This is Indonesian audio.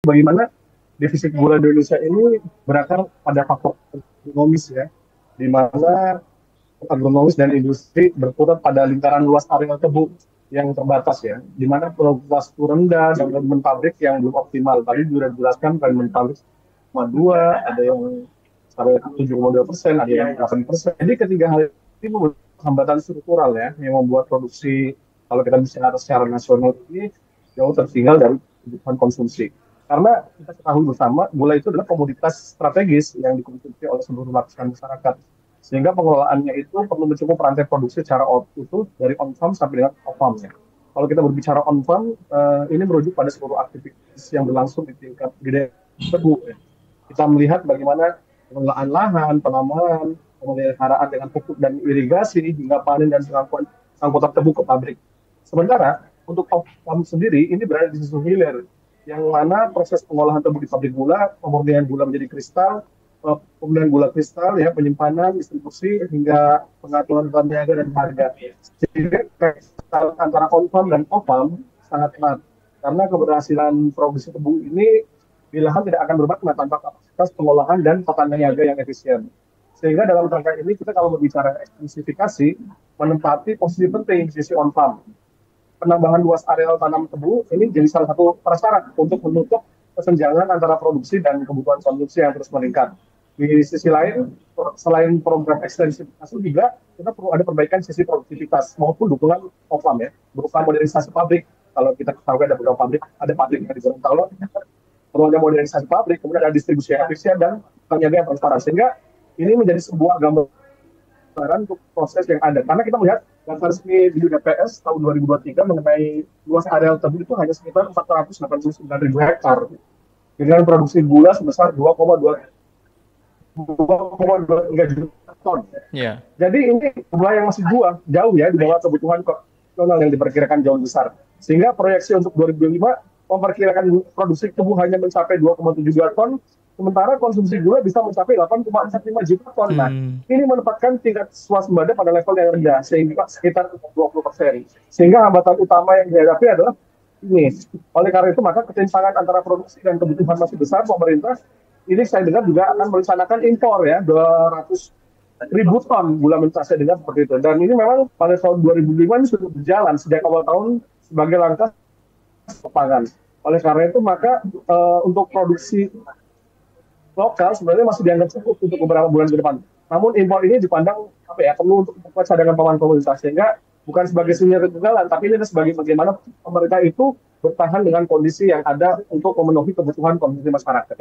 bagaimana defisit gula di Indonesia ini berakar pada faktor agronomis ya, di mana agronomis dan industri berputar pada lingkaran luas area tebu yang terbatas ya, di mana produktivitas itu rendah dan manajemen pabrik yang belum optimal. Tadi sudah dijelaskan manajemen pabrik 0,2, ada yang sampai 7,2%, ada yang 8%. Jadi ketiga hal ini membuat hambatan struktural ya, yang membuat produksi kalau kita bicara secara nasional ini jauh tertinggal dari kebutuhan konsumsi. Karena kita ketahui bersama, gula itu adalah komoditas strategis yang dikonsumsi oleh seluruh lapisan masyarakat. Sehingga pengelolaannya itu perlu mencukup rantai produksi secara utuh dari on-farm sampai dengan off-farm. Ya. Kalau kita berbicara on-farm, ini merujuk pada seluruh aktivitas yang berlangsung di tingkat gede tebu. Ya. Kita melihat bagaimana pengelolaan lahan, penanaman, pemeliharaan dengan pupuk dan irigasi, hingga panen dan pengangkutan tebu ke pabrik. Sementara untuk off-farm sendiri, ini berada di sisi hilir, yang mana proses pengolahan tebu di pabrik gula, pemurnian gula menjadi kristal, pemilihan gula kristal, ya, penyimpanan, distribusi, hingga pengaturan bahan niaga dan harga. Sehingga antara on-farm dan off-farm sangat erat. Karena keberhasilan produksi tebu ini di lahan tidak akan bermakna tanpa kapasitas pengolahan dan tata niaga yang efisien. Sehingga dalam rangka ini kita kalau berbicara ekstensifikasi, menempati posisi penting di sisi on-farm. Penambahan luas areal tanam tebu ini jadi salah satu prasyarat untuk menutup kesenjangan antara produksi dan kebutuhan konsumsi yang terus meningkat. Di sisi lain, selain program ekstensifikasi juga, kita perlu ada perbaikan sisi produktivitas maupun dukungan off-farm ya, berupa modernisasi pabrik. Kalau kita ketahui ada beberapa pabrik, ada pabrik yang di Gorontalo, perlu ada modernisasi pabrik, kemudian ada distribusi yang efisien dan niaga yang transparan. Sehingga ini menjadi sebuah gambaran untuk proses yang ada. Karena kita melihat data resmi di DPS tahun 2023 mengenai luas areal tebu itu hanya sekitar 489.000 hektar dengan produksi gula sebesar 2,2 juta ton. Yeah. Jadi ini jumlah yang masih jauh ya di bawah kebutuhan nasional yang diperkirakan jauh besar. Sehingga proyeksi untuk 2025 memperkirakan produksi tebu hanya mencapai 2,7 juta ton, sementara konsumsi gula bisa mencapai 8,45 juta ton. Nah, ini menempatkan tingkat swasembada pada level yang rendah, sehingga sekitar 20%. Sehingga hambatan utama yang dihadapi adalah ini. Oleh karena itu, maka ketimpangan antara produksi dan kebutuhan masih besar. Pemerintah ini saya dengar juga akan merencanakan impor ya, 200.000 ton gula mentah, saya dengar seperti itu. Dan ini memang pada tahun 2005 ini sudah berjalan sejak awal tahun sebagai langkah pangan. Oleh karena itu, maka untuk produksi lokal sebenarnya masih dianggap cukup untuk beberapa bulan ke depan. Namun impor ini dipandang perlu untuk membuat cadangan pangan pemerintah, sehingga bukan sebagai sinyal kegagalan, tapi ini sebagai bagaimana pemerintah itu bertahan dengan kondisi yang ada untuk memenuhi kebutuhan konsumsi masyarakat.